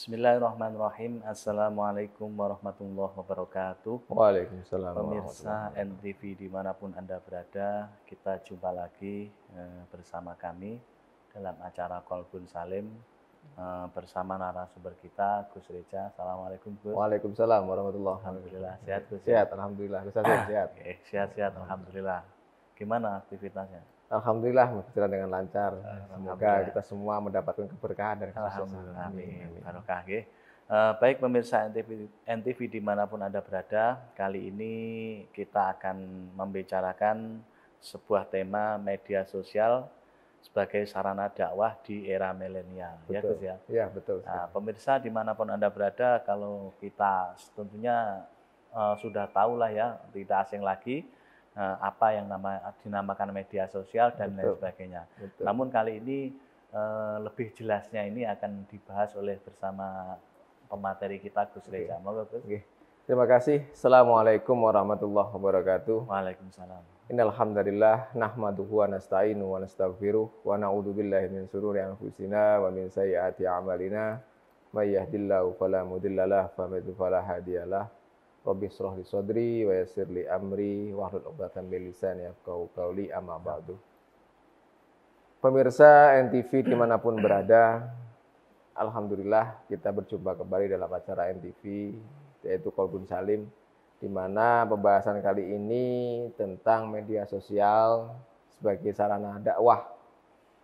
Bismillahirrahmanirrahim. Assalamualaikum warahmatullahi wabarakatuh. Waalaikumsalam Pemirsa warahmatullahi wabarakatuh. NTV dimanapun Anda berada, kita jumpa lagi bersama kami dalam acara Kolbun Salim bersama narasumber kita Gus Reja. Assalamualaikum Gus. Waalaikumsalam warahmatullahi wabarakatuh. Alhamdulillah sehat Gus. Sehat, alhamdulillah. Gus Hasim, sehat. Sehat-sehat, alhamdulillah. Gimana aktivitasnya? Alhamdulillah berjalan dengan lancar. Semoga Alhamdulillah. kita semua mendapatkan keberkahan dari Allah. Alhamdulillah, amin. Barokah, nggih. Baik pemirsa NTV dimanapun Anda berada, kali ini kita akan membicarakan sebuah tema media sosial sebagai sarana dakwah di era milenial. Ya Betul. Gus ya. Iya, betul. Nah, pemirsa dimanapun Anda berada, kalau kita tentunya sudah tahu lah ya, tidak asing lagi apa yang dinamakan media sosial dan lain Betul. sebagainya. Betul. Namun kali ini lebih jelasnya ini akan dibahas oleh bersama pemateri kita Gus Reza. Moga Gus. Oke. Terima kasih. Assalamualaikum warahmatullahi wabarakatuh. Waalaikumsalam. Innal hamdalillah nahmaduhu wa nasta'inu wa nastaghfiruh wa na'udzu billahi min shururi anfusina wa min sayyiati a'malina. May yahdihillahu fala mudhillalah wa may yudhlil fala hadiyalah. Rabbi shrah li sadri wa yassir li amri wahlul 'uqdatam min lisani yafqahu qawli amma ba'du. Pemirsa NTV dimanapun berada, alhamdulillah kita berjumpa kembali dalam acara NTV yaitu Kolbun Salim, di mana pembahasan kali ini tentang media sosial sebagai sarana dakwah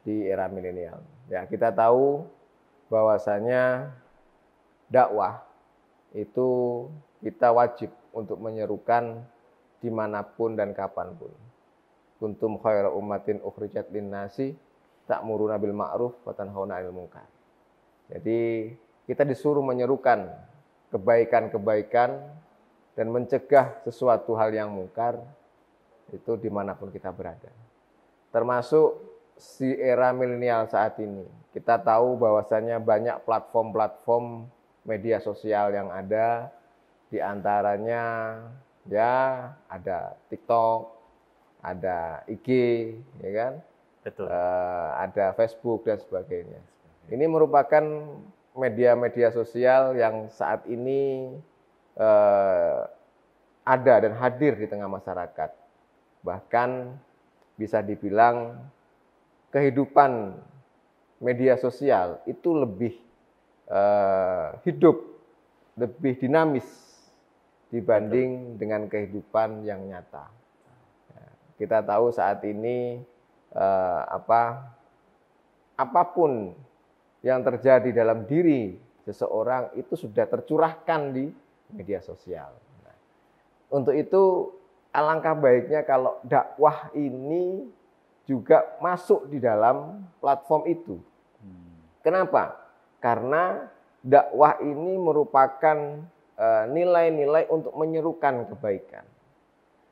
di era milenial. Ya, kita tahu bahwasanya dakwah itu kita wajib untuk menyerukan dimanapun dan kapanpun. Kuntum khairu ummatin ukhrijat linnasi ta'muruna bil ma'ruf wa tanhauna 'anil munkar. Jadi kita disuruh menyerukan kebaikan-kebaikan dan mencegah sesuatu hal yang mungkar itu dimanapun kita berada. Termasuk di era milenial saat ini. Kita tahu bahwasanya banyak platform-platform media sosial yang ada, di antaranya ya ada TikTok, ada IG, ya kan? Betul. Ada Facebook dan sebagainya. Ini merupakan media-media sosial yang saat ini ada dan hadir di tengah masyarakat. Bahkan bisa dibilang kehidupan media sosial itu lebih hidup, lebih dinamis dibanding dengan kehidupan yang nyata. Kita tahu saat ini apapun yang terjadi dalam diri seseorang itu sudah tercurahkan di media sosial. Nah, untuk itu alangkah baiknya kalau dakwah ini juga masuk di dalam platform itu. Kenapa? Karena dakwah ini merupakan nilai-nilai untuk menyerukan kebaikan.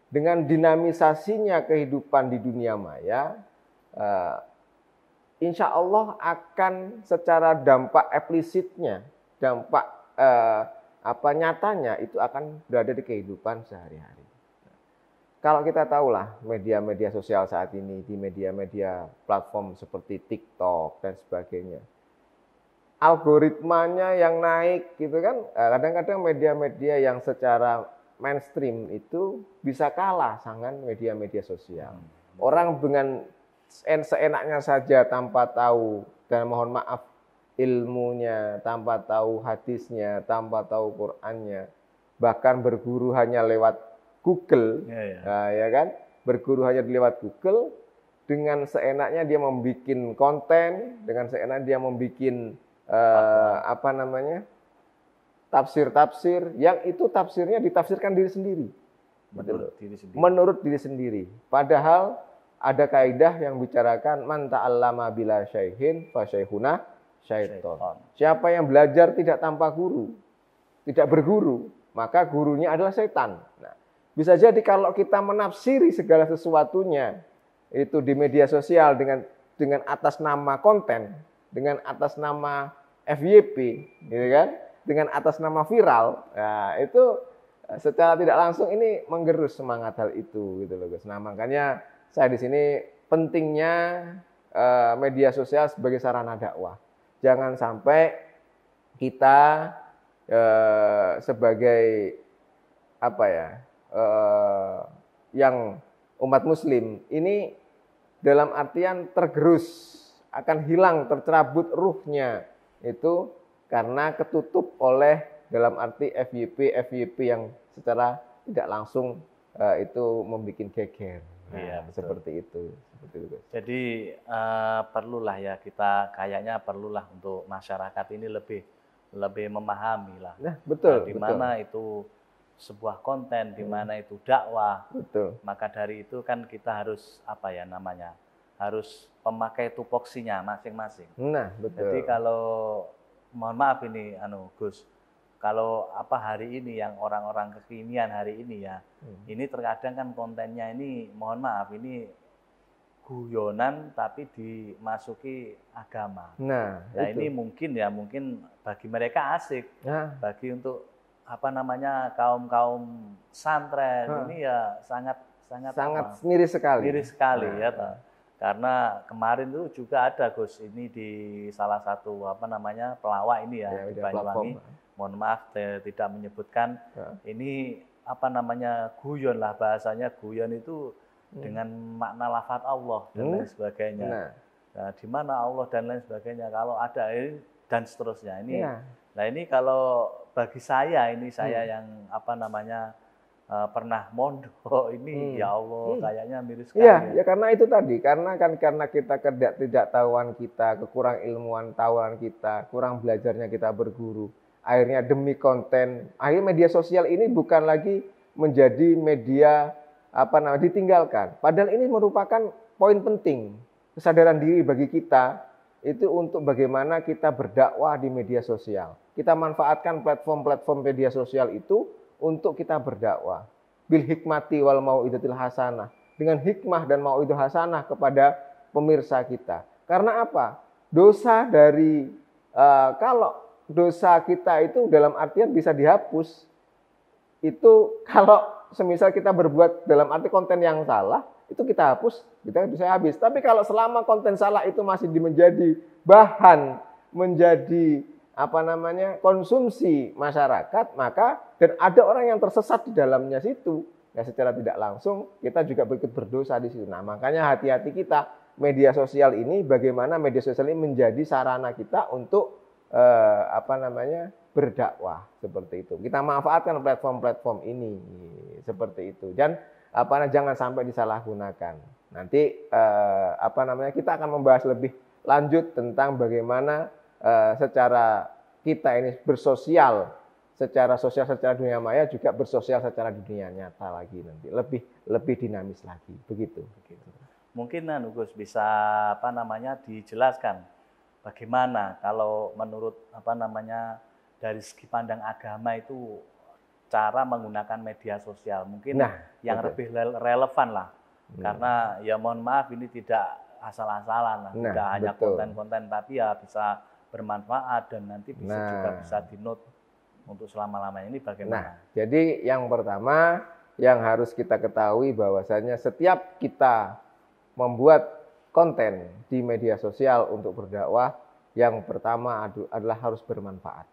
Dengan dinamisasinya kehidupan di dunia maya, insya Allah akan secara dampak implisitnya, dampak nyatanya itu akan berada di kehidupan sehari-hari. Kalau kita tahulah media-media sosial saat ini, di media-media platform seperti TikTok dan sebagainya, algoritmanya yang naik gitu kan, kadang-kadang media-media yang secara mainstream itu bisa kalah dengan media-media sosial. Orang dengan seenaknya saja tanpa tahu, dan mohon maaf ilmunya, tanpa tahu hadisnya, tanpa tahu Qur'annya, bahkan berguru hanya lewat Google, ya kan? Berguru hanya lewat Google, dengan seenaknya dia membuat konten, dengan seenaknya dia membuat tafsir-tafsir yang itu tafsirnya ditafsirkan diri sendiri. Menurut diri sendiri. Padahal ada kaidah yang bicarakan man ta'allama bila syaihin fa syaihuna syaiton. Siapa yang belajar tidak tanpa guru, tidak berguru, maka gurunya adalah setan. Nah, bisa jadi kalau kita menafsiri segala sesuatunya itu di media sosial dengan atas nama konten, dengan atas nama FYP, gitu kan? Dengan atas nama viral, nah itu secara tidak langsung ini menggerus semangat hal itu, gitu loh Gus. Nah makanya saya di sini pentingnya media sosial sebagai sarana dakwah. Jangan sampai kita sebagai apa ya, yang umat muslim ini dalam artian tergerus, akan hilang, tercerabut ruhnya itu karena ketutup oleh dalam arti FYP yang secara tidak langsung itu membuat geger. Iya, seperti itu. Jadi perlulah ya, kita kayaknya perlulah untuk masyarakat ini lebih memahami lah. Nah, betul. Di mana itu sebuah konten, di mana itu dakwah. Betul. Maka dari itu kan kita harus apa ya namanya, harus pemakai tupoksinya masing-masing. Nah, betul. Jadi kalau mohon maaf ini Gus, kalau apa hari ini yang orang-orang kekinian hari ini ya, ini terkadang kan kontennya ini mohon maaf ini guyonan tapi dimasuki agama. Nah ini mungkin bagi mereka asik, bagi untuk apa namanya kaum santren ini ya sangat miris sekali. Miris sekali ya. Karena kemarin itu juga ada Gus ini di salah satu apa namanya pelawak ini ya di Banyuwangi. Mohon maaf saya tidak menyebutkan ini apa namanya guyon lah, bahasanya guyon itu dengan makna lafaz Allah dan lain sebagainya. Nah, di mana Allah dan lain sebagainya kalau ada ini dan seterusnya ini. Nah ini kalau bagi saya yang apa namanya pernah mondok ini ya Allah kayaknya miris sekali. Ya karena itu tadi karena kita ketidaktahuan kita, kekurang ilmuwan tahuan kita, kurang belajarnya kita berguru. Akhirnya demi konten, akhirnya media sosial ini bukan lagi menjadi media ditinggalkan. Padahal ini merupakan poin penting kesadaran diri bagi kita itu untuk bagaimana kita berdakwah di media sosial. Kita manfaatkan platform media sosial itu untuk kita berdakwah. Bil hikmati wal mau'izatil hasanah. Dengan hikmah dan mau'izah hasanah kepada pemirsa kita. Karena apa? Dosa dari kalau dosa kita itu dalam artian bisa dihapus. Itu kalau semisal kita berbuat dalam arti konten yang salah, itu kita hapus, kita bisa habis. Tapi kalau selama konten salah itu masih menjadi bahan, menjadi konsumsi masyarakat, maka dan ada orang yang tersesat di dalamnya situ, ya secara tidak langsung kita juga ikut berdosa di situ. Nah, makanya hati-hati kita media sosial ini, bagaimana media sosial ini menjadi sarana kita untuk berdakwah seperti itu. Kita manfaatkan platform ini seperti itu dan jangan sampai disalahgunakan. Nanti kita akan membahas lebih lanjut tentang bagaimana secara kita ini bersosial secara dunia maya juga bersosial secara dunia nyata lagi nanti lebih dinamis lagi begitu. Mungkin Gus bisa dijelaskan bagaimana kalau menurut dari segi pandang agama itu cara menggunakan media sosial mungkin yang lebih relevan lah. Karena ya mohon maaf ini tidak asal-asalan lah, tidak hanya konten-konten tapi ya bisa bermanfaat dan nanti juga bisa di-note untuk selama-lamanya. Ini bagaimana? Jadi yang pertama yang harus kita ketahui bahwasanya setiap kita membuat konten di media sosial untuk berdakwah, yang pertama adalah harus bermanfaat.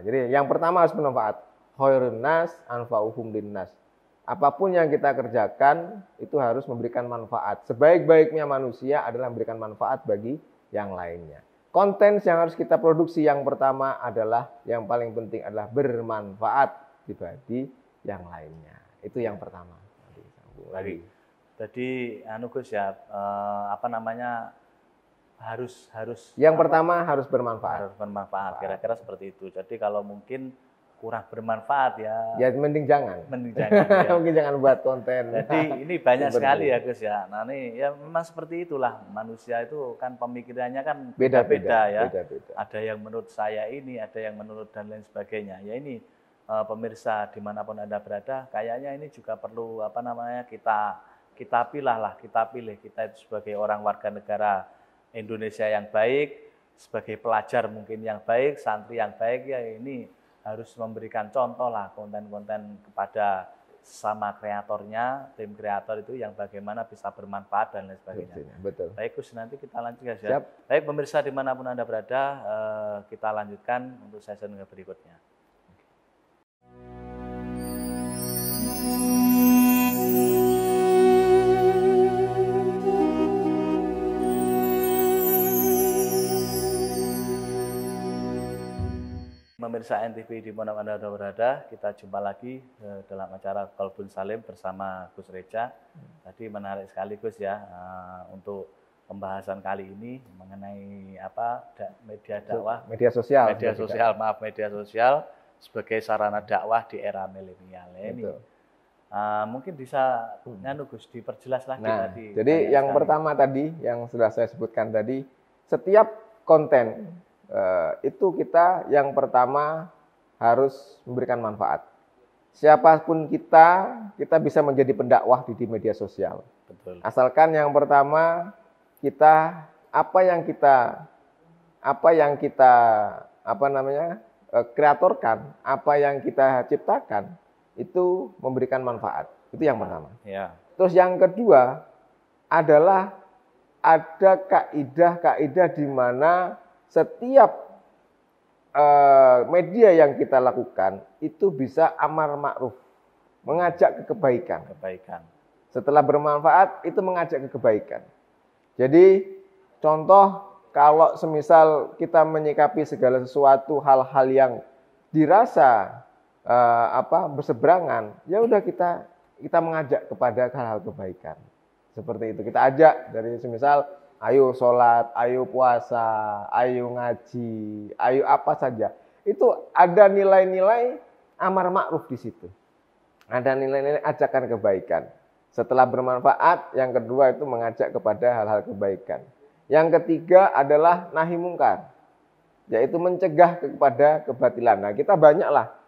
Jadi yang pertama harus bermanfaat. Khairun nas anfa'uhum linnas. Apapun yang kita kerjakan itu harus memberikan manfaat. Sebaik-baiknya manusia adalah memberikan manfaat bagi yang lainnya. Konten yang harus kita produksi yang pertama adalah yang paling penting adalah bermanfaat bagi yang lainnya. Itu yang pertama. Jadi Gus ya harus yang pertama harus bermanfaat. Harus bermanfaat. Kira-kira seperti itu. Jadi kalau mungkin kurang bermanfaat ya mending jangan. Ya. Mungkin jangan buat konten. Jadi ini banyak sekali ya Gus ya. Nah ini ya memang seperti itulah manusia itu kan pemikirannya kan beda-beda ya. Beda-beda. Ada yang menurut saya ini, ada yang menurut dan lain sebagainya. Ya ini pemirsa dimanapun Anda berada, kayaknya ini juga perlu kita pilih kita itu sebagai orang warga negara Indonesia yang baik, sebagai pelajar mungkin yang baik, santri yang baik ya ini harus memberikan contoh lah konten-konten kepada sama kreatornya, tim kreator itu yang bagaimana bisa bermanfaat dan lain sebagainya. Betul. Baik Gus, nanti kita lanjutkan ya. Baik pemirsa dimanapun Anda berada, kita lanjutkan untuk sesi berikutnya. Pemirsa NTV di mana Anda berada, kita jumpa lagi dalam acara Qalbun Salim bersama Gus Reja. Tadi menarik sekali Gus ya, untuk pembahasan kali ini mengenai media dakwah, media sosial sebagai sarana dakwah di era milenial ini. Mungkin bisa Gus diperjelas lagi tadi. Jadi yang pertama tadi yang sudah saya sebutkan tadi, setiap konten itu kita yang pertama harus memberikan manfaat. Siapapun kita bisa menjadi pendakwah di media sosial. Betul. Asalkan yang pertama kita apa yang kita kreatorkan, apa yang kita ciptakan itu memberikan manfaat. Itu yang pertama. Ya. Terus yang kedua adalah ada kaidah-kaidah di mana setiap media yang kita lakukan itu bisa amar ma'ruf, mengajak ke kebaikan. Setelah bermanfaat itu mengajak ke kebaikan. Jadi contoh kalau semisal kita menyikapi segala sesuatu hal-hal yang dirasa berseberangan, ya udah kita mengajak kepada hal-hal kebaikan. Seperti itu kita ajak dari semisal ayo sholat, ayo puasa, ayo ngaji, ayo apa saja. Itu ada nilai-nilai amar ma'ruf di situ. Ada nilai-nilai ajakan kebaikan. Setelah bermanfaat, yang kedua itu mengajak kepada hal-hal kebaikan. Yang ketiga adalah nahi mungkar, yaitu mencegah kepada kebatilan. Nah, kita banyaklah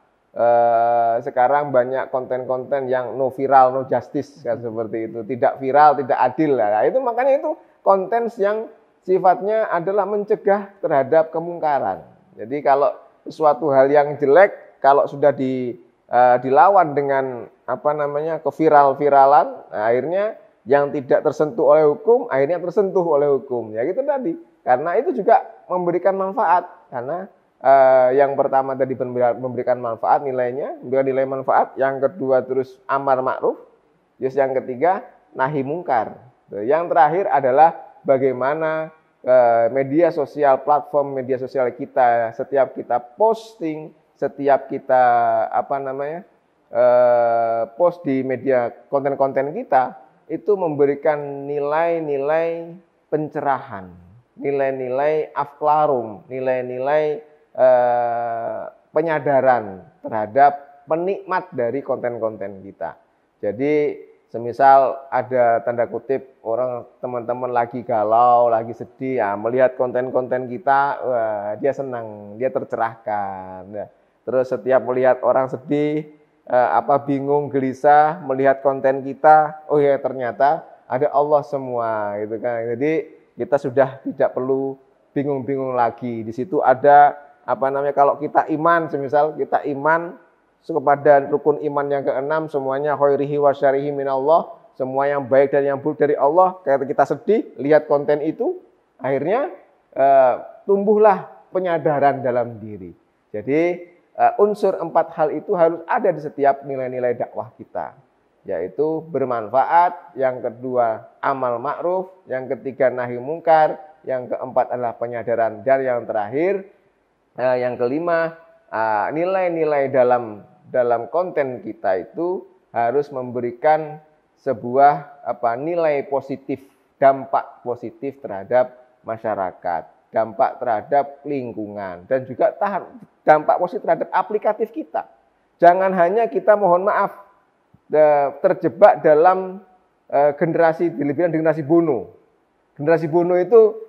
sekarang banyak konten-konten yang no viral, no justice kan seperti itu, tidak viral, tidak adil. Nah, itu makanya itu konten yang sifatnya adalah mencegah terhadap kemungkaran. Jadi kalau sesuatu hal yang jelek, kalau sudah dilawan dengan keviral-viralan, nah, akhirnya yang tidak tersentuh oleh hukum, akhirnya tersentuh oleh hukum. Ya gitu tadi. Karena itu juga memberikan manfaat. Karena yang pertama tadi memberikan manfaat nilainya, memberikan nilai manfaat. Yang kedua terus amar ma'ruf. Terus yang ketiga nahi mungkar. Yang terakhir adalah bagaimana media sosial, platform media sosial kita, setiap kita posting, setiap kita post di media konten-konten kita, itu memberikan nilai-nilai pencerahan, nilai-nilai afklarum, nilai-nilai penyadaran terhadap penikmat dari konten-konten kita. Jadi semisal ada tanda kutip teman-teman lagi galau, lagi sedih, ya, melihat konten-konten kita, wah, dia senang, dia tercerahkan. Ya. Terus setiap melihat orang sedih, bingung, gelisah, melihat konten kita, oh ya ternyata ada Allah semua, gitu kan. Jadi kita sudah tidak perlu bingung-bingung lagi. Di situ ada kalau kita iman, semisal kita iman kepada rukun iman yang keenam, semuanya khairihi wa syarihi minallah, semua yang baik dan yang buruk dari Allah. Kayak kita sedih, lihat konten itu, akhirnya tumbuhlah penyadaran dalam diri. Jadi unsur 4 hal itu harus ada di setiap nilai-nilai dakwah kita, yaitu bermanfaat, yang kedua amal ma'ruf, yang ketiga nahi mungkar, yang keempat adalah penyadaran, dan yang terakhir yang kelima nilai-nilai dalam konten kita itu harus memberikan sebuah nilai positif, dampak positif terhadap masyarakat, dampak terhadap lingkungan, dan juga dampak positif terhadap aplikatif kita. Jangan hanya kita mohon maaf terjebak dalam generasi bono. Generasi bono itu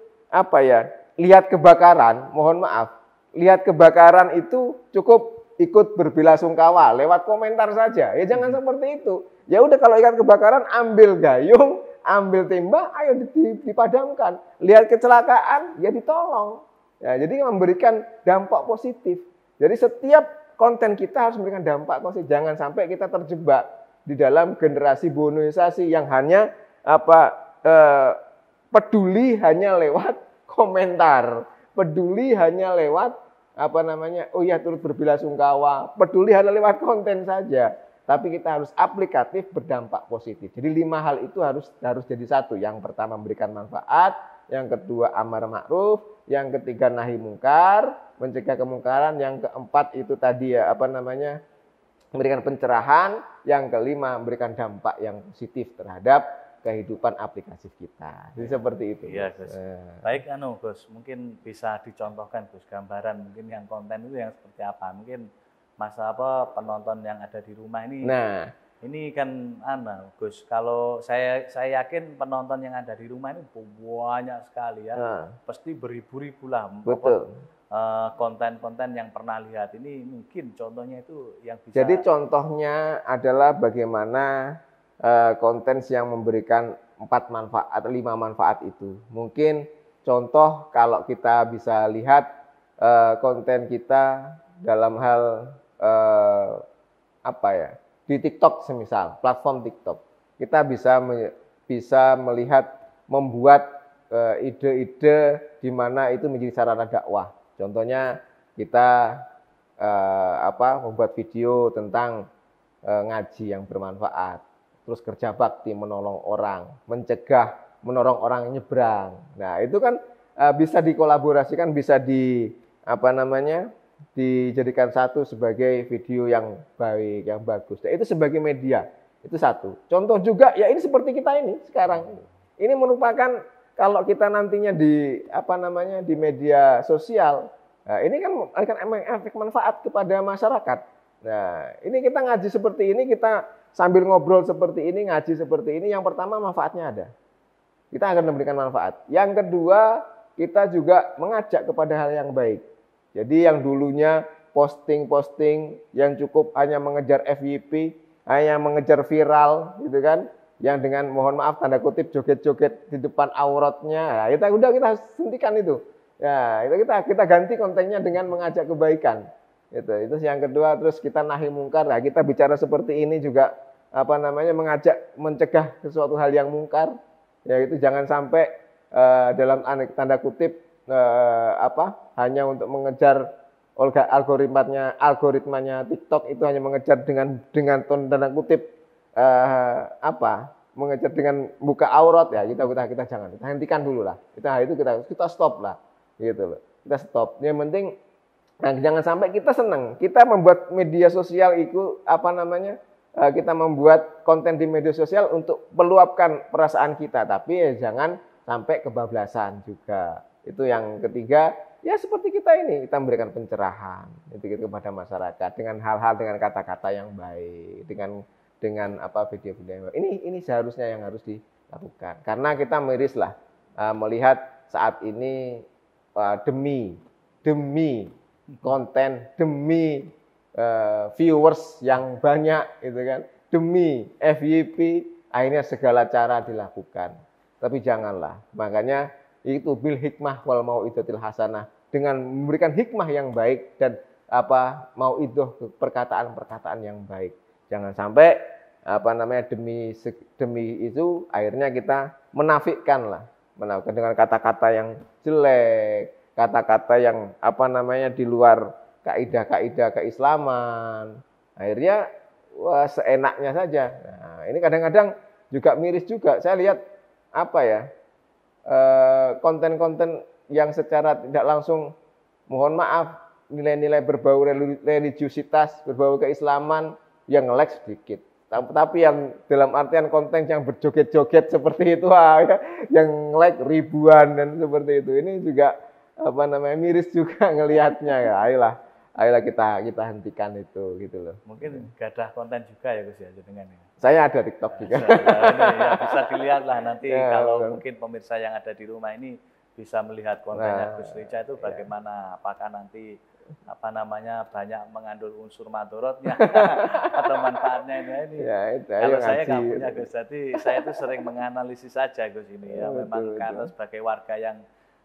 lihat kebakaran, mohon maaf, lihat kebakaran itu cukup ikut berbelasungkawa lewat komentar saja. Ya jangan seperti itu. Ya udah, kalau lihat kebakaran ambil gayung, ambil timba, ayo dipadamkan. Lihat kecelakaan, ya ditolong. Ya, jadi memberikan dampak positif. Jadi setiap konten kita harus memberikan dampak positif. Jangan sampai kita terjebak di dalam generasi bonoisasi yang hanya peduli hanya lewat komentar, peduli hanya lewat oh ya turut berbelasungkawa, peduli hanya lewat konten saja. Tapi kita harus aplikatif berdampak positif. Jadi 5 hal itu harus jadi satu. Yang pertama memberikan manfaat, yang kedua amar ma'ruf, yang ketiga nahi mungkar, mencegah kemungkaran, yang keempat itu tadi ya memberikan pencerahan, yang kelima memberikan dampak yang positif terhadap kehidupan aplikatif kita. Jadi seperti itu. Iya, Gus. Baik Gus, mungkin bisa dicontohkan Gus gambaran mungkin yang konten itu yang seperti apa? Mungkin masa penonton yang ada di rumah ini. Nah, ini kan Gus, kalau saya yakin penonton yang ada di rumah ini banyak sekali ya. Pasti beribu-ribu lah. Betul. Konten-konten yang pernah lihat ini mungkin contohnya itu yang bisa. Jadi contohnya adalah bagaimana konten yang memberikan 4 manfaat atau 5 manfaat itu. Mungkin contoh kalau kita bisa lihat konten kita dalam hal di TikTok semisal, platform TikTok. Kita bisa melihat membuat ide-ide di mana itu menjadi sarana dakwah. Contohnya kita membuat video tentang ngaji yang bermanfaat, terus kerja bakti menolong orang, menolong orang nyebrang. Nah, itu kan bisa dikolaborasikan, bisa dijadikan satu sebagai video yang baik, yang bagus. Nah, itu sebagai media, itu satu. Contoh juga ya ini seperti kita ini sekarang. Ini merupakan kalau kita nantinya di di media sosial, nah, ini kan akan efek manfaat kepada masyarakat. Nah, ini kita ngaji seperti ini, kita sambil ngobrol seperti ini, ngaji seperti ini. Yang pertama manfaatnya ada. Kita akan memberikan manfaat. Yang kedua, kita juga mengajak kepada hal yang baik. Jadi yang dulunya posting-posting yang cukup hanya mengejar FYP, hanya mengejar viral gitu kan, yang dengan mohon maaf tanda kutip joget-joget di depan auratnya, kita hentikan itu. Ya, itu kita ganti kontennya dengan mengajak kebaikan. Itu yang kedua. Terus kita nahi mungkar. Nah, kita bicara seperti ini juga mengajak mencegah sesuatu hal yang mungkar. Ya, itu jangan sampai dalam tanda kutip hanya untuk mengejar algoritmanya TikTok itu hanya mengejar dengan tanda kutip mengejar dengan buka aurat ya, kita jangan, kita hentikan dulu lah. Kita stop lah gitu loh. Kita stop. Yang penting jangan sampai kita senang. Kita membuat media sosial itu kita membuat konten di media sosial untuk meluapkan perasaan kita, tapi jangan sampai kebablasan juga. Itu yang ketiga, ya seperti kita ini, kita memberikan pencerahan itu kepada masyarakat dengan hal-hal, dengan kata-kata yang baik, dengan video-video yang baik. Ini seharusnya yang harus dilakukan. Karena kita miris lah melihat saat ini demi konten, demi viewers yang banyak itu kan, demi FYP, akhirnya segala cara dilakukan. Tapi janganlah. Makanya itu bil hikmah wal mau'izatil hasanah, dengan memberikan hikmah yang baik dan mau'idzah, perkataan-perkataan yang baik. Jangan sampai demi itu akhirnya kita menafikkan dengan kata-kata yang jelek, kata-kata yang di luar kaidah-kaidah keislaman. Akhirnya seenaknya saja. Nah, ini kadang-kadang juga miris juga. Saya lihat konten-konten yang secara tidak langsung, mohon maaf, nilai-nilai berbau religiusitas, berbau keislaman, yang nge-like sedikit. Tapi yang dalam artian konten yang berjoget-joget seperti itu, yang nge-like ribuan dan seperti itu, ini juga miris juga ngelihatnya ya. Ayolah kita hentikan itu gitu loh. Mungkin gadah konten juga ya Gus ya dengan ini. Saya ada TikTok juga. Ya, bisa dilihat lah nanti kalau mungkin pemirsa yang ada di rumah ini bisa melihat kontennya Gus Rica itu bagaimana, apakah nanti banyak mengandung unsur madorotnya atau manfaatnya ini. Ya, kalau saya nggak punya Gus, jadi saya itu sering menganalisis saja Gus ini ya. Memang karena sebagai warga yang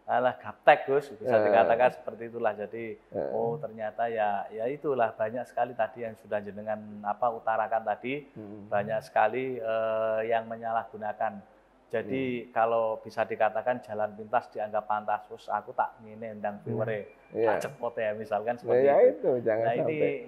alah gaptek Gus, bisa dikatakan seperti itulah. Jadi oh ternyata ya itulah banyak sekali tadi yang sudah jenengan utarakan tadi, banyak sekali yang menyalahgunakan. Jadi kalau bisa dikatakan jalan pintas dianggap pantas, terus aku tak ngene ndang viewer tak cepot ya misalkan seperti itu. Jangan nah sampai.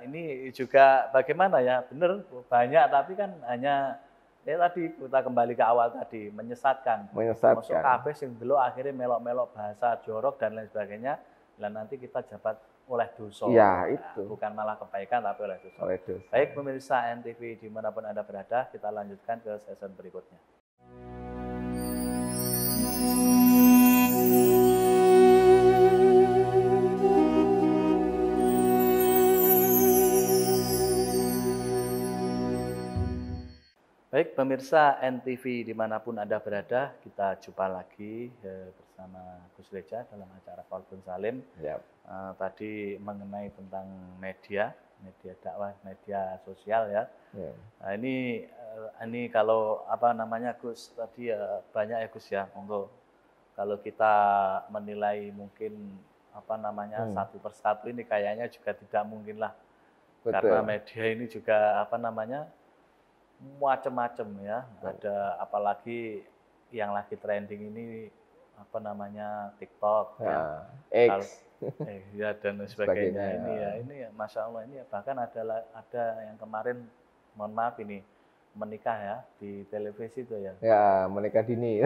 ini juga bagaimana ya, benar banyak tapi kan hanya tadi kita kembali ke awal tadi, menyesatkan. Masuk kabeh sing delok akhirnya melok-melok bahasa jorok dan lain sebagainya. Dan nanti kita jabat oleh dosa. Ya, itu. Bukan malah kebaikan tapi oleh dosa. Baik pemirsa NTV dimanapun Anda berada, kita lanjutkan ke season berikutnya. Baik pemirsa NTV dimanapun Anda berada, kita jumpa lagi bersama Gus Reja dalam acara Qalbun Salim. Tadi mengenai tentang media dakwah, media sosial ya. Nah, ini kalau Gus tadi ya banyak ya Gus ya. Monggo kalau kita menilai mungkin satu persatu ini kayaknya juga tidak mungkin lah. Betul. Karena media ini juga macam-macam ya. Ada apalagi yang lagi trending ini TikTok X ya dan sebagainya. Ini Masya Allah ini bahkan ada yang kemarin mohon maaf ini menikah ya di televisi itu ya. Ya, menikah dini.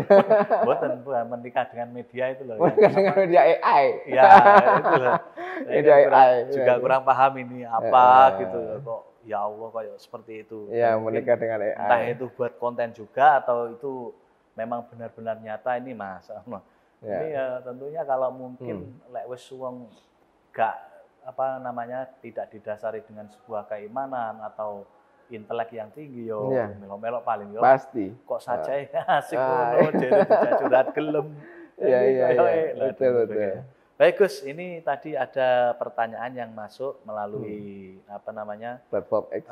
Bukan menikah dengan media itu loh. Menikah dengan media AI. Ya, itu loh. Media AI. Juga kurang paham ini apa gitu kok. Ya Allah kayak seperti itu. Ya, menikah dengan AI. Entah itu buat konten juga atau itu memang benar-benar nyata ini Mas. Ini ya tentunya kalau mungkin lek wis wong gak tidak didasari dengan sebuah keimanan atau intelek yang tinggi melok-melok paling pasti. Kok saja asik ngono jadi curhat gelem. Betul. Baik Gus, ini tadi ada pertanyaan yang masuk melalui platform X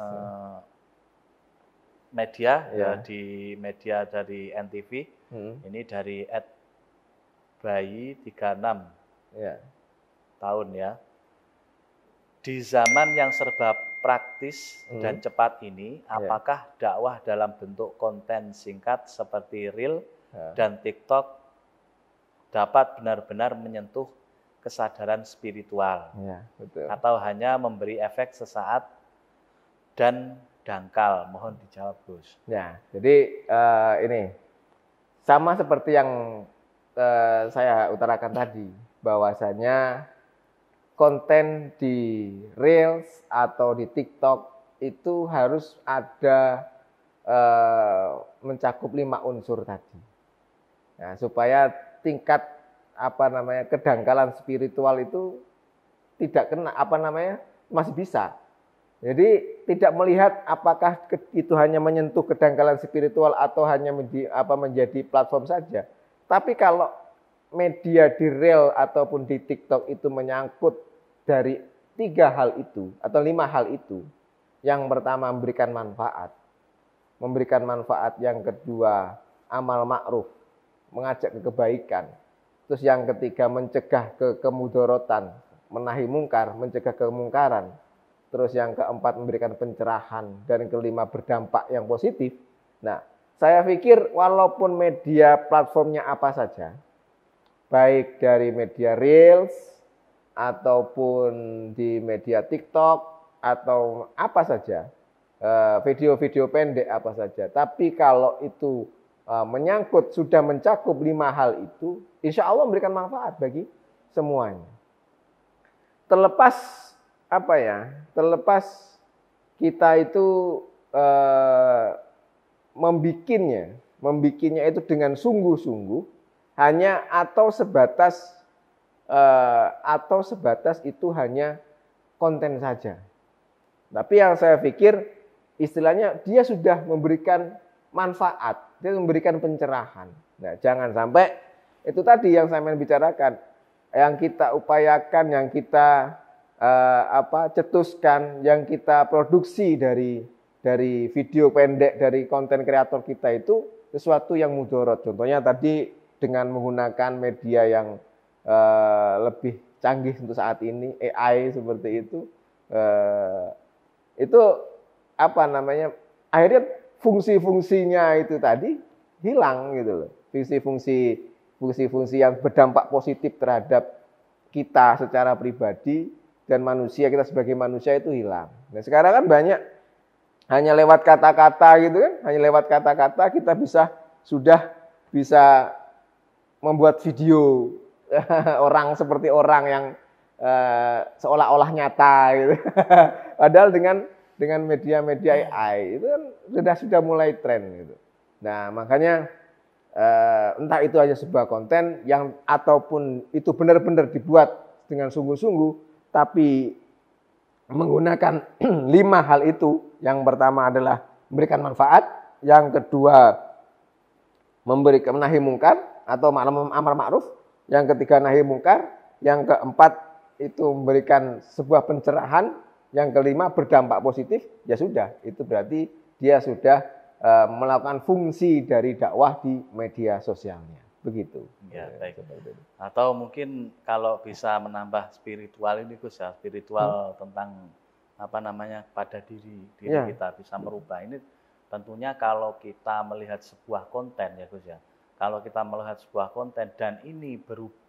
media di media dari NTV. Ini dari @bayi36 tahun ya. Di zaman yang serba praktis dan cepat ini, apakah dakwah dalam bentuk konten singkat seperti Reel dan TikTok dapat benar-benar menyentuh kesadaran spiritual, atau hanya memberi efek sesaat dan dangkal? Mohon dijawab, Gus. Ya, jadi ini sama seperti yang saya utarakan tadi, bahwasanya konten di Reels atau di TikTok itu harus ada mencakup 5 unsur tadi, nah, supaya tingkat kedangkalan spiritual itu tidak kena masih bisa. Jadi tidak melihat apakah itu hanya menyentuh kedangkalan spiritual atau hanya menjadi platform saja. Tapi kalau media di Reel ataupun di TikTok itu menyangkut dari 3 hal itu atau 5 hal itu. Yang pertama memberikan manfaat, yang kedua amal ma'ruf, mengajak ke kebaikan. Terus yang ketiga mencegah kemudorotan, menahi mungkar, mencegah kemungkaran. Terus yang keempat memberikan pencerahan, dan kelima berdampak yang positif. Nah, saya pikir walaupun media platformnya apa saja, baik dari media Reels ataupun di media TikTok atau apa saja, video-video pendek apa saja, tapi kalau itu menyangkut sudah mencakup 5 hal itu, insya Allah memberikan manfaat bagi semuanya. Terlepas kita itu membikinnya itu dengan sungguh-sungguh, hanya atau sebatas itu hanya konten saja. Tapi yang saya pikir istilahnya dia sudah memberikan manfaat, dia memberikan pencerahan. Nah, jangan sampai itu tadi yang saya bicarakan, yang kita upayakan, yang kita cetuskan, yang kita produksi dari video pendek dari konten kreator kita itu sesuatu yang mudorot. Contohnya tadi dengan menggunakan media yang lebih canggih untuk saat ini, AI seperti itu apa namanya, akhirnya fungsi-fungsinya itu tadi hilang gitu loh. Fungsi-fungsi yang berdampak positif terhadap kita secara pribadi dan manusia, kita sebagai manusia itu hilang. Nah sekarang kan banyak hanya lewat kata-kata gitu kan, hanya lewat kata-kata kita sudah bisa membuat video orang seperti orang yang seolah-olah nyata gitu. Padahal dengan media-media AI itu kan sudah mulai tren gitu. Nah, makanya entah itu hanya sebuah konten yang ataupun itu benar-benar dibuat dengan sungguh-sungguh, tapi menggunakan 5 hal itu. Yang pertama adalah memberikan manfaat, yang kedua memberikan nahi mungkar atau amar ma'ruf, yang ketiga nahi mungkar, yang keempat itu memberikan sebuah pencerahan, yang kelima berdampak positif, ya sudah, itu berarti dia sudah melakukan fungsi dari dakwah di media sosialnya. Begitu. Ya, baik. Atau mungkin kalau bisa menambah spiritual ini Gus ya, spiritual tentang apa namanya pada diri kita bisa merubah. Ini tentunya kalau kita melihat sebuah konten ya Gus ya. Kalau kita melihat sebuah konten dan ini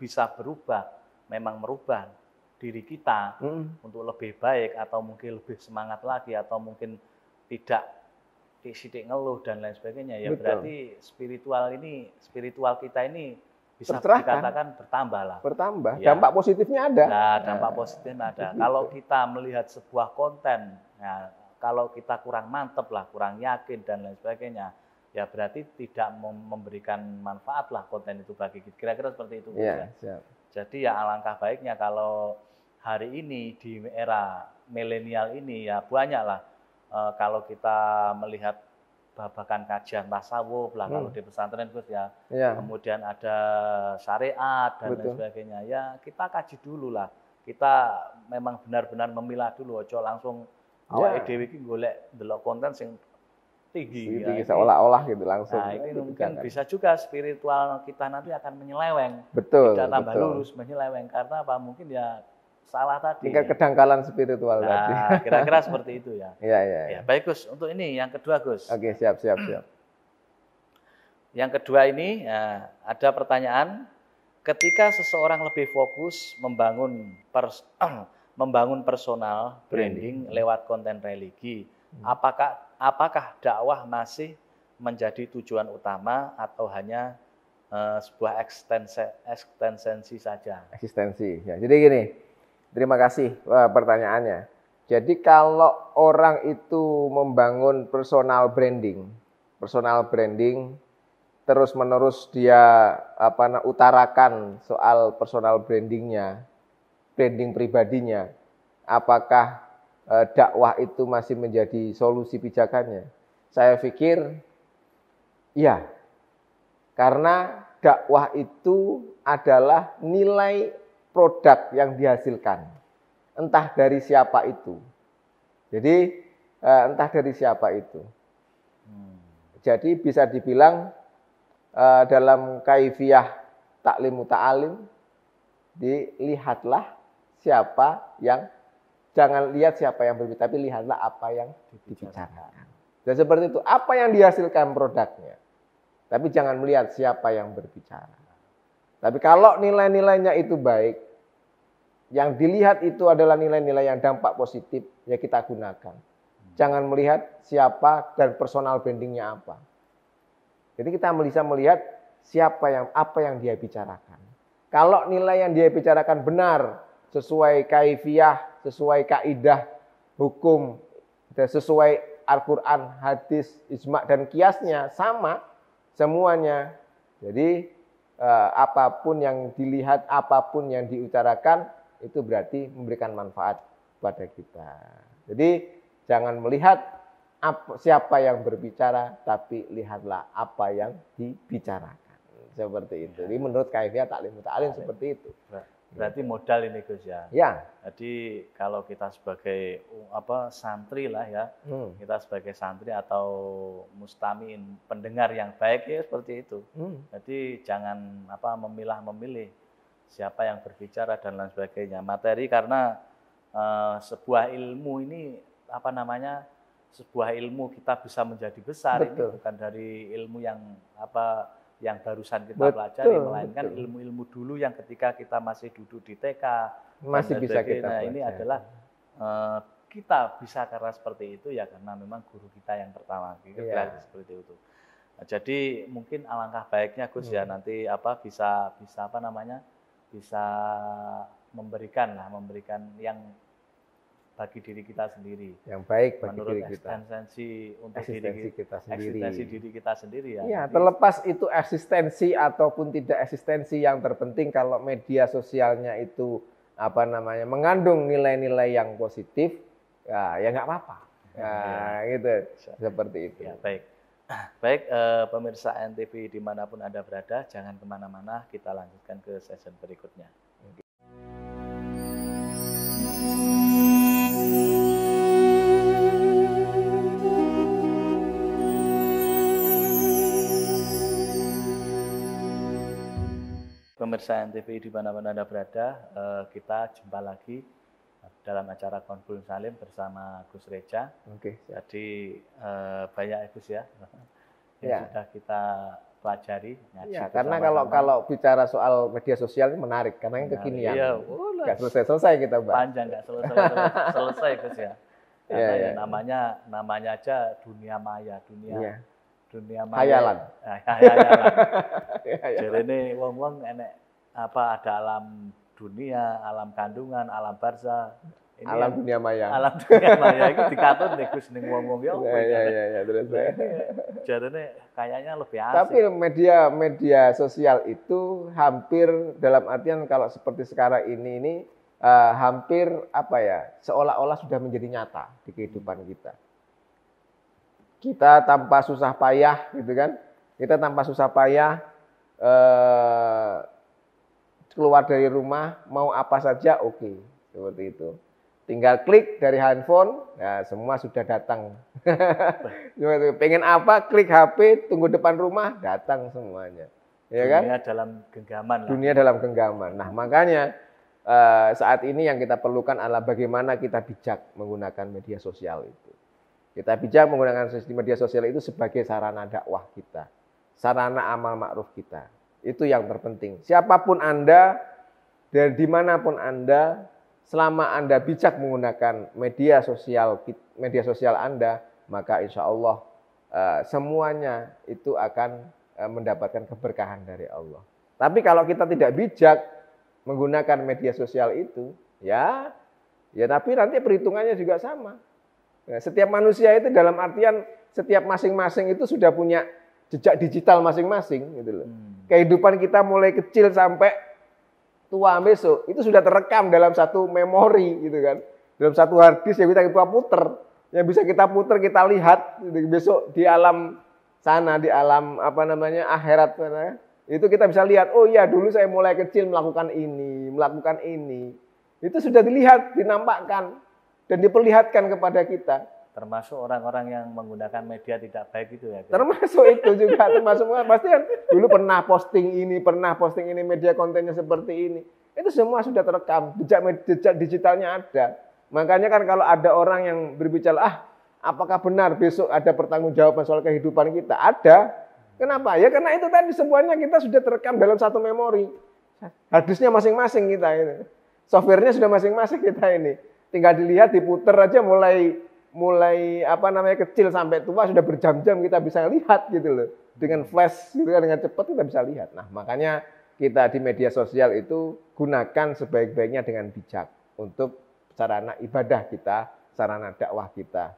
bisa berubah, memang merubah diri kita untuk lebih baik atau mungkin lebih semangat lagi atau mungkin tidak sidik ngeluh dan lain sebagainya, ya betul. Berarti spiritual kita ini bisa dikatakan bertambah lah. Bertambah, ya. Dampak positifnya ada. Nah, dampak positifnya ada. Kalau kita melihat sebuah konten, ya, kalau kita kurang mantep lah, kurang yakin dan lain sebagainya, ya berarti tidak memberikan manfaat lah konten itu bagi kita. Kira-kira seperti itu. Ya, siap. Jadi ya alangkah baiknya kalau hari ini di era milenial ini ya banyak lah. Kalau kita melihat babakan kajian tasawuf lah kalau di pesantren Gus ya. Kemudian ada syariat dan lain sebagainya. Ya kita kaji dulu lah. Kita memang benar-benar memilah dulu, ojo langsung awake dhewe iki golek delok konten sing tinggi ya, seolah-olah gitu langsung. Nah, ini mungkin bisa juga spiritual kita nanti akan menyeleweng. Betul. Tidak tambah lurus, menyeleweng karena apa? Mungkin ya salah tadi. Tingkat kedangkalan spiritual tadi. Kira-kira seperti itu ya. Iya. Ya, baik Gus, untuk ini yang kedua Gus. Oke, siap. Yang kedua ini ada pertanyaan, ketika seseorang lebih fokus membangun personal branding lewat konten religi, apakah dakwah masih menjadi tujuan utama atau hanya sebuah ekstensi saja? Eksistensi. Ya, jadi gini. Terima kasih pertanyaannya. Jadi kalau orang itu membangun personal branding terus-menerus dia utarakan soal personal branding pribadinya, apakah dakwah itu masih menjadi solusi pijakannya? Saya pikir iya. Karena dakwah itu adalah nilai produk yang dihasilkan, entah dari siapa itu. Jadi entah dari siapa itu. Jadi bisa dibilang dalam kaifiyah taklim muta'alim, dilihatlah siapa yang, jangan lihat siapa yang berbicara, tapi lihatlah apa yang dibicarakan. Dan seperti itu, apa yang dihasilkan produknya. Tapi jangan melihat siapa yang berbicara. Tapi kalau nilai-nilainya itu baik, yang dilihat itu adalah nilai-nilai yang dampak positif, ya kita gunakan. Jangan melihat siapa dan personal brandingnya apa. Jadi kita bisa melihat apa yang dia bicarakan. Kalau nilai yang dia bicarakan benar, sesuai kaifiyah, sesuai kaidah hukum, dan sesuai Al-Quran, hadis, ijma' dan kiasnya sama semuanya. Jadi apapun yang dilihat, apapun yang diutarakan, itu berarti memberikan manfaat pada kita. Jadi jangan melihat siapa yang berbicara, tapi lihatlah apa yang dibicarakan. Seperti itu. Jadi menurut kaifiyah taklim muta'alim seperti itu. Berarti modal ini Gus ya. Ya. Jadi kalau kita sebagai santri lah ya, kita sebagai santri atau mustamiin pendengar yang baik ya seperti itu. Jadi jangan memilah-memilih siapa yang berbicara dan lain sebagainya. Materi karena sebuah ilmu ini sebuah ilmu kita bisa menjadi besar. Betul. Ini bukan dari ilmu yang barusan kita pelajari, melainkan ilmu-ilmu dulu yang ketika kita masih duduk di TK masih bisa kita pelajari. Ini adalah kita bisa karena seperti itu ya karena memang guru kita yang pertama seperti itu. Nah, jadi mungkin alangkah baiknya Gus ya nanti bisa memberikan yang bagi diri kita sendiri. Yang baik bagi menurut diri kita. Eksistensi diri kita sendiri ya. Iya, terlepas itu eksistensi ataupun tidak eksistensi, yang terpenting kalau media sosialnya itu mengandung nilai-nilai yang positif, ya nggak apa-apa. Gitu. Seperti itu. Ya, baik. Baik, pemirsa NTV dimanapun Anda berada, jangan kemana-mana, kita lanjutkan ke session berikutnya. Pemirsa NTV dimanapun Anda berada, kita jumpa lagi dalam acara Konful Salim bersama Gus Reja. Oke. Jadi banyak Gus ya, yang sudah kita pelajari. Ya, karena kalau bicara soal media sosial ini menarik, karena yang kekinian. Iya, nggak selesai kita bahas. Panjang, nggak selesai Gus ya. Karena namanya aja dunia maya, dunia maya. Hayalan. Jadi ini wong-wong enek ada alam dunia, alam kandungan, alam barzah. Alam dunia maya. Alam dunia maya itu dikatut nih Gus ning wong-wong yo. Iya, terus. Jarene kayaknya lebih asik. Tapi media sosial itu hampir dalam artian kalau seperti sekarang ini hampir seolah-olah sudah menjadi nyata di kehidupan kita. Kita tanpa susah payah gitu kan. Kita tanpa susah payah keluar dari rumah mau apa saja oke, seperti itu. Tinggal klik dari handphone, ya semua sudah datang. Pengen apa, klik HP, tunggu depan rumah, datang semuanya. Ya kan? Dunia dalam genggaman. Dunia dalam genggaman. Nah, makanya saat ini yang kita perlukan adalah bagaimana kita bijak menggunakan media sosial itu. Kita bijak menggunakan media sosial itu sebagai sarana dakwah kita, sarana amal ma'ruf kita. Itu yang terpenting. Siapapun Anda, dari dimanapun Anda, selama Anda bijak menggunakan media sosial Anda, maka insya Allah semuanya itu akan mendapatkan keberkahan dari Allah. Tapi kalau kita tidak bijak menggunakan media sosial itu, ya tapi nanti perhitungannya juga sama. Setiap manusia itu dalam artian setiap masing-masing itu sudah punya jejak digital masing-masing gitu loh. Kehidupan kita mulai kecil sampai tua besok itu sudah terekam dalam satu memori gitu kan. Dalam satu hard disk yang kita puter, yang bisa kita puter, kita lihat besok di alam sana, di alam akhirat sana. Itu kita bisa lihat, oh iya dulu saya mulai kecil melakukan ini. Itu sudah dilihat, dinampakkan dan diperlihatkan kepada kita. Termasuk orang-orang yang menggunakan media tidak baik itu ya. Termasuk itu juga, pasti kan dulu pernah posting ini, media kontennya seperti ini. Itu semua sudah terekam, jejak digitalnya ada. Makanya kan kalau ada orang yang berbicara, apakah benar besok ada pertanggungjawaban soal kehidupan kita? Ada. Kenapa? Ya karena itu tadi semuanya kita sudah terekam dalam satu memori. Harddisknya masing-masing kita ini. Softwarenya sudah masing-masing kita ini. Tinggal dilihat, diputer aja mulai kecil sampai tua sudah berjam-jam kita bisa lihat gitu loh. Dengan flash gitu kan, dengan cepat kita bisa lihat. Nah, makanya kita di media sosial itu gunakan sebaik-baiknya dengan bijak untuk sarana ibadah kita, sarana dakwah kita.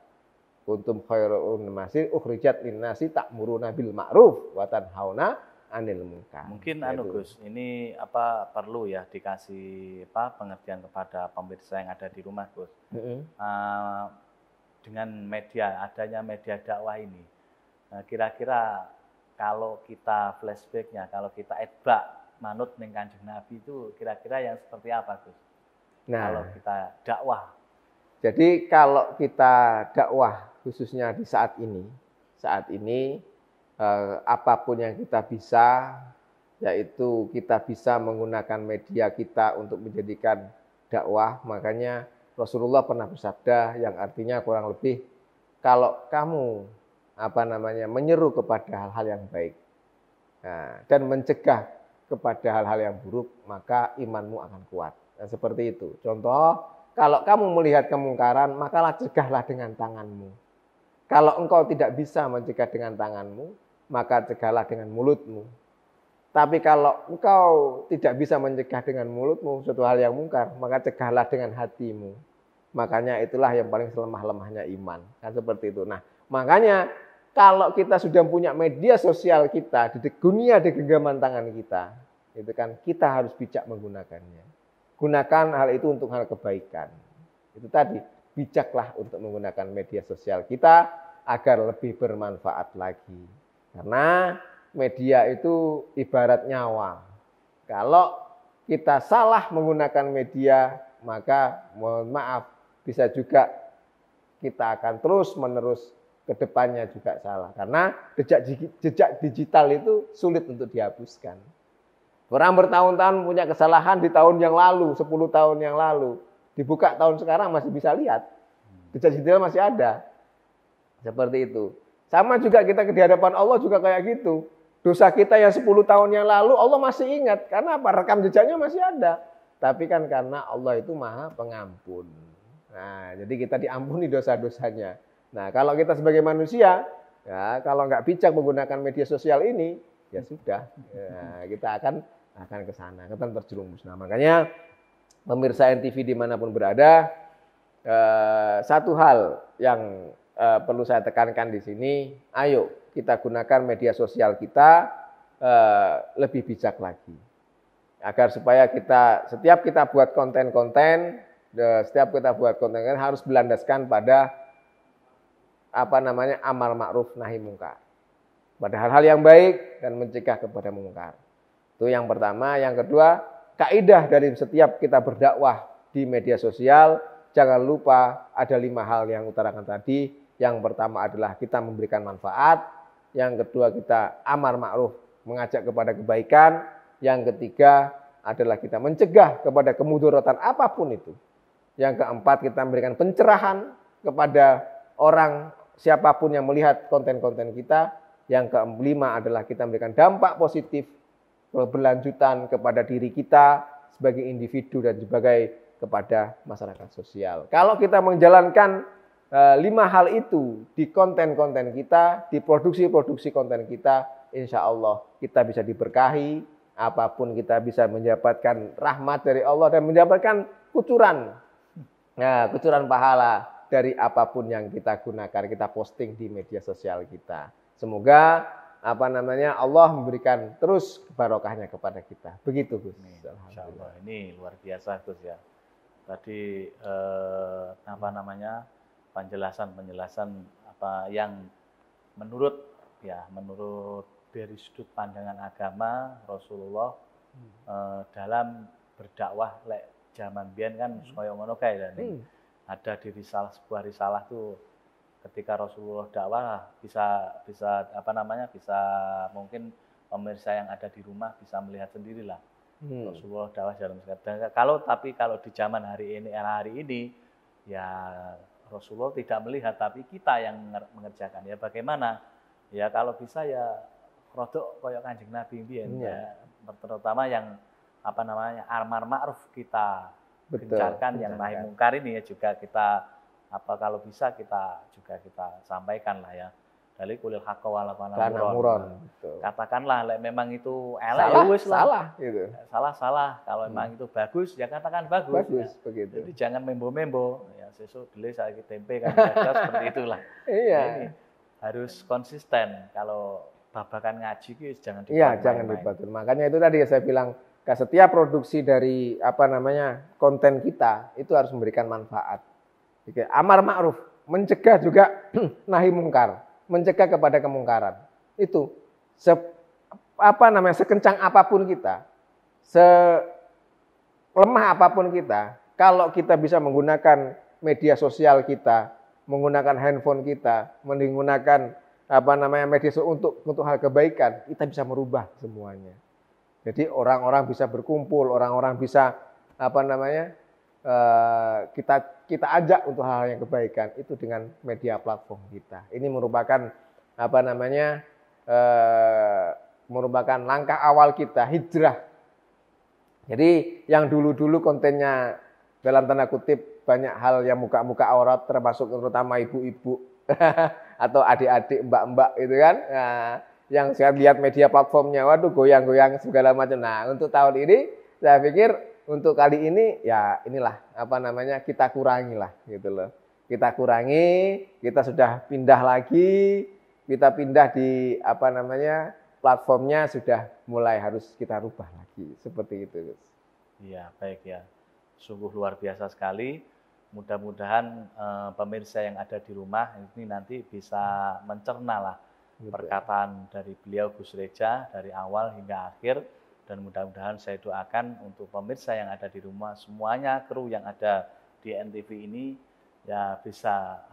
Kuntum khairun ummah ukhrijat linnasi ta'muruna bil ma'ruf wa tanhauna 'anil munkar. Mungkin Gus, ini perlu ya dikasih pengertian kepada pemirsa yang ada di rumah, Gus. Dengan adanya media dakwah ini, kira-kira kalau kita flashbacknya, kalau kita etbak manut ning Kanjeng Nabi itu kira-kira yang seperti apa, Gus? Nah, Kalau kita dakwah. jadi kalau kita dakwah khususnya di saat ini apapun yang kita bisa, yaitu kita bisa menggunakan media kita untuk menjadikan dakwah. Makanya Rasulullah pernah bersabda yang artinya kurang lebih, kalau kamu menyeru kepada hal-hal yang baik dan mencegah kepada hal-hal yang buruk, maka imanmu akan kuat. Nah, seperti itu. Contoh, kalau kamu melihat kemungkaran, maka cegahlah dengan tanganmu. Kalau engkau tidak bisa mencegah dengan tanganmu, maka cegahlah dengan mulutmu. Tapi kalau engkau tidak bisa mencegah dengan mulutmu suatu hal yang mungkar, maka cegahlah dengan hatimu. Makanya itulah yang paling selemah-lemahnya iman. Kan seperti itu. Nah, makanya kalau kita sudah punya media sosial kita di dunia di genggaman tangan kita, itu kan kita harus bijak menggunakannya. Gunakan hal itu untuk hal kebaikan. Itu tadi, bijaklah untuk menggunakan media sosial kita agar lebih bermanfaat lagi. Karena media itu ibarat nyawa. Kalau kita salah menggunakan media, maka mohon maaf, bisa juga kita akan terus-menerus ke depannya juga salah. Karena jejak digital itu sulit untuk dihapuskan. Orang bertahun-tahun punya kesalahan di tahun yang lalu, 10 tahun yang lalu. Dibuka tahun sekarang masih bisa lihat. Jejak digital masih ada. Seperti itu. Sama juga kita di hadapan Allah juga kayak gitu. Dosa kita yang 10 tahun yang lalu Allah masih ingat. Karena apa? Rekam jejaknya masih ada. Tapi kan karena Allah itu Maha Pengampun. Nah, jadi kita diampuni dosa-dosanya. Nah, kalau kita sebagai manusia, ya, kalau nggak bijak menggunakan media sosial ini, ya sudah, ya, kita akan ke sana, kita terjerumus. Nah, makanya pemirsa NTV dimanapun berada, satu hal yang perlu saya tekankan di sini, ayo kita gunakan media sosial kita lebih bijak lagi, agar supaya setiap kita buat konten-konten harus berlandaskan pada amal ma'ruf nahi mungkar. Pada hal-hal yang baik dan mencegah kepada mungkar. Itu yang pertama. Yang kedua, kaidah dari setiap kita berdakwah di media sosial, jangan lupa ada 5 hal yang utarakan tadi. Yang pertama adalah kita memberikan manfaat. Yang kedua, kita amar ma'ruf, mengajak kepada kebaikan. Yang ketiga adalah kita mencegah kepada kemudaratan apapun itu. Yang keempat, kita memberikan pencerahan kepada orang siapapun yang melihat konten-konten kita. Yang kelima adalah kita memberikan dampak positif berlanjutan kepada diri kita sebagai individu dan sebagai kepada masyarakat sosial. Kalau kita menjalankan 5 hal itu di konten-konten kita, di produksi-produksi konten kita, insya Allah kita bisa diberkahi, apapun kita bisa mendapatkan rahmat dari Allah dan mendapatkan kucuran pahala dari apapun yang kita gunakan, kita posting di media sosial kita. Semoga Allah memberikan terus barokahnya kepada kita. Begitu, Gus. Insyaallah. Ini luar biasa, Gus ya. Tadi penjelasan apa yang menurut dari sudut pandangan agama Rasulullah dalam berdakwah zaman biyen kan kaya ngono kae ada di sebuah risalah tuh ketika Rasulullah dakwah bisa mungkin pemirsa yang ada di rumah bisa melihat sendirilah Rasulullah dakwah dalam sekarang. Kalau di zaman era hari ini ya Rasulullah tidak melihat tapi kita yang mengerjakan. Ya bagaimana? Ya kalau bisa ya rodok koyo Kanjeng Nabi mbiyen ya terutama yang amar ma'ruf kita gencarkan, yang nahi mungkar ini ya juga kita kalau bisa kita sampaikan lah ya. Dari kulil haqqa wala muron. Katakanlah memang itu elek salah gitu. Salah. Kalau memang itu bagus ya katakan bagus. Begitu. Jadi jangan membo-membo. Ya sesuk beli saiki tempe kan seperti itulah. Iya. Ini harus konsisten. Kalau babakan ngaji itu jangan dibuat. Iya, jangan dibuat. Makanya itu tadi saya bilang, setiap produksi dari konten kita itu harus memberikan manfaat. Amar ma'ruf, mencegah juga nahi mungkar, mencegah kepada kemungkaran. Itu sekencang apapun kita, selemah apapun kita, kalau kita bisa menggunakan media sosial kita, menggunakan handphone kita, menggunakan media sosial untuk hal kebaikan, kita bisa merubah semuanya. Jadi orang-orang bisa berkumpul, orang-orang bisa kita ajak untuk hal-hal yang kebaikan itu dengan media platform kita. Ini merupakan merupakan langkah awal kita hijrah. Jadi yang dulu-dulu kontennya dalam tanda kutip banyak hal yang muka-muka aurat, termasuk terutama ibu-ibu atau adik-adik, mbak-mbak itu kan. Nah, yang saya lihat media platformnya, waduh goyang-goyang segala macam. Nah, untuk tahun ini saya pikir untuk kali ini ya inilah kita kurangi lah gitu loh. Kita kurangi, kita sudah pindah lagi, kita pindah di platformnya sudah mulai harus kita rubah lagi seperti itu. Iya, baik ya. Sungguh luar biasa sekali. Mudah-mudahan pemirsa yang ada di rumah ini nanti bisa mencerna lah perkataan dari beliau Gus Reja dari awal hingga akhir, dan mudah-mudahan saya doakan untuk pemirsa yang ada di rumah semuanya, kru yang ada di NTV ini ya bisa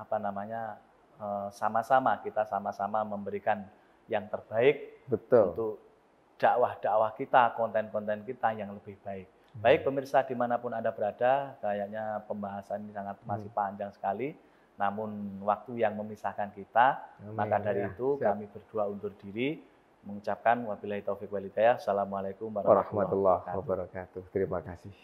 sama-sama kita sama-sama memberikan yang terbaik. Betul. Untuk dakwah-dakwah kita, konten-konten kita yang lebih baik. Baik pemirsa dimanapun Anda berada, kayaknya pembahasan ini masih panjang sekali. Namun waktu yang memisahkan kita, maka dari itu kami berdua undur diri, mengucapkan wabillahi taufiq wal hidayah. Assalamualaikum warahmatullahi wabarakatuh. Terima kasih.